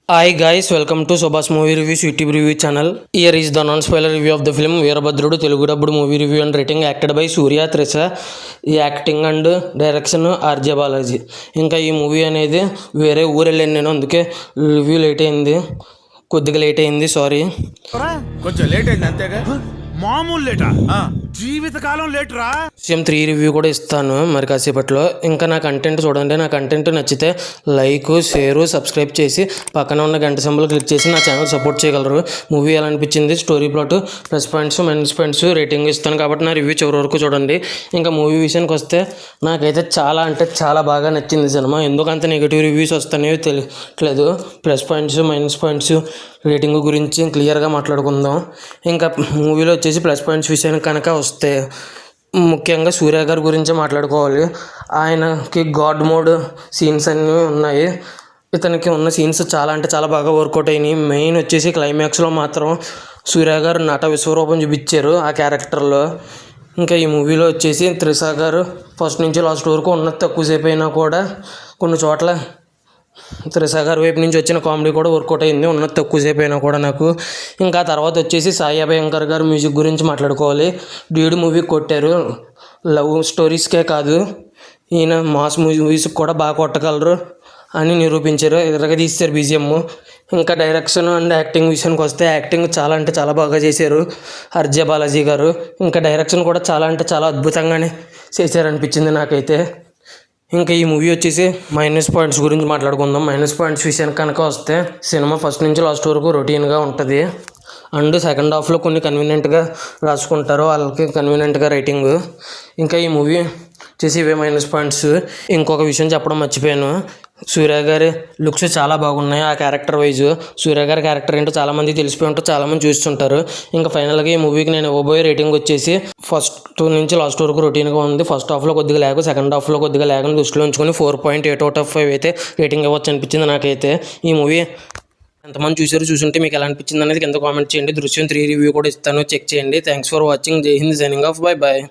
Hi guys, welcome to Sobha's Movie Reviews YouTube review channel. Here is the non-spoiler review of the film Veerabhadrudu Telugu dubbed movie review and rating acted by Surya Trisha. ఈ acting and direction RJ Balaji. ఇంకా ఈ movie అనేది వేరే ఊరు వెళ్ళాను నేను, అందుకే review late అయింది, కొద్దిగా లేట్ అయింది, సారీ. కొంచెం లేట్ అయింది అంతేగా, మామూలు లేటా, జీవితకాలం లేట్ రా. విషయం 3 రివ్యూ కూడా ఇస్తాను మరి కాసేపట్లో. ఇంకా నా కంటెంట్ చూడండి, నా కంటెంట్ నచ్చితే లైక్, షేరు, సబ్స్క్రైబ్ చేసి పక్కన ఉన్న గంట సింబల్ క్లిక్ చేసి నా ఛానల్ సపోర్ట్ చేయగలరు. మూవీ ఎలా అనిపించింది, story plot, plus points, minus points, rating ఇస్తాను కాబట్టి నా రివ్యూ చివరి వరకు చూడండి. ఇంకా మూవీ విషయానికి వస్తే నాకైతే చాలా అంటే చాలా బాగా నచ్చింది సినిమా. ఎందుకు అంత నెగిటివ్ రివ్యూస్ వస్తాయో తెలియట్లేదు. Plus points, minus points, rating గురించి క్లియర్గా మాట్లాడుకుందాం. ఇంకా మూవీలో వచ్చేసి ప్లస్ పాయింట్స్ విషయానికి కనుక వస్తే ముఖ్యంగా సూర్య గారి గురించి మాట్లాడుకోవాలి. ఆయనకి గాడ్ మోడ్ సీన్స్ అన్నీ ఉన్నాయి. ఇతనికి ఉన్న సీన్స్ చాలా అంటే చాలా బాగా వర్కౌట్ అయినాయి. మెయిన్ వచ్చేసి క్లైమాక్స్లో మాత్రం సూర్య గారు నట విశ్వరూపం చూపించారు ఆ క్యారెక్టర్లో. ఇంకా ఈ మూవీలో వచ్చేసి త్రిష గారు ఫస్ట్ నుంచి లాస్ట్ వరకు ఉన్నది తక్కువసేపు అయినా కూడా కొన్ని చోట్ల త్రిష గారి వైపు నుంచి వచ్చిన కామెడీ కూడా వర్కౌట్ అయింది, ఉన్నది తక్కువసేపు అయినా కూడా నాకు. ఇంకా తర్వాత వచ్చేసి సాయి అభయంకర్ గారు మ్యూజిక్ గురించి మాట్లాడుకోవాలి. డ్యూడ్ మూవీ కొట్టారు, లవ్ స్టోరీస్కే కాదు ఈయన మాస్ మూవీస్కి కూడా బాగా కొట్టగలరు అని నిరూపించారు. తీస్తారు బీజిఎమ్. ఇంకా డైరెక్షన్ అండ్ యాక్టింగ్ విషయానికి వస్తే యాక్టింగ్ చాలా అంటే చాలా బాగా చేశారు ఆర్జే బాలాజీ గారు. ఇంకా డైరెక్షన్ కూడా చాలా అంటే చాలా అద్భుతంగానే చేశారనిపించింది నాకైతే. ఇంకా ఈ మూవీ వచ్చేసి మైనస్ పాయింట్స్ గురించి మాట్లాడుకుందాం. మైనస్ పాయింట్స్ విషయానికి కనుక వస్తే సినిమా ఫస్ట్ నుంచి లాస్ట్ వరకు రొటీన్గా ఉంటుంది. అండ్ సెకండ్ హాఫ్లో కొన్ని కన్వీనియంట్గా రాసుకుంటారు, వాళ్ళకి కన్వీనియంట్గా రైటింగ్. ఇంకా ఈ మూవీ వచ్చేసి ఇవే మైనస్ పాయింట్స్. ఇంకొక విషయం చెప్పడం మర్చిపోయాను, సూర్య గారి లుక్స్ చాలా బాగున్నాయి. ఆ క్యారెక్టర్ వైజ్ సూర్య గారి క్యారెక్టర్ ఏంటో చాలామంది తెలిసిపోయి ఉంటారు, చాలామంది చూస్తుంటారు. ఇంకా ఫైనల్గా ఈ మూవీకి నేను ఇవ్వబోయే రేటింగ్ వచ్చేసి ఫస్ట్ నుంచి లాస్ట్ వరకు రొటీన్గా ఉంది. ఫస్ట్ హాఫ్లో కొద్దిగా లేక, సెకండ్ హాఫ్లో కొద్దిగా లేకని దృష్టిలో ఉంచుకొని 4.8/5 అయితే రేటింగ్ ఇవ్వచ్చు అనిపించింది నాకైతే. ఈ మూవీ ఎంతమంది చూసుంటే మీకు ఎలా అనిపించింది అనేది కింద కామెంట్ చేయండి. దృశ్యం 3 రివ్యూ కూడా ఇస్తాను, చెక్ చేయండి. Thanks for watching. Jai Hind, signing off, bye bye.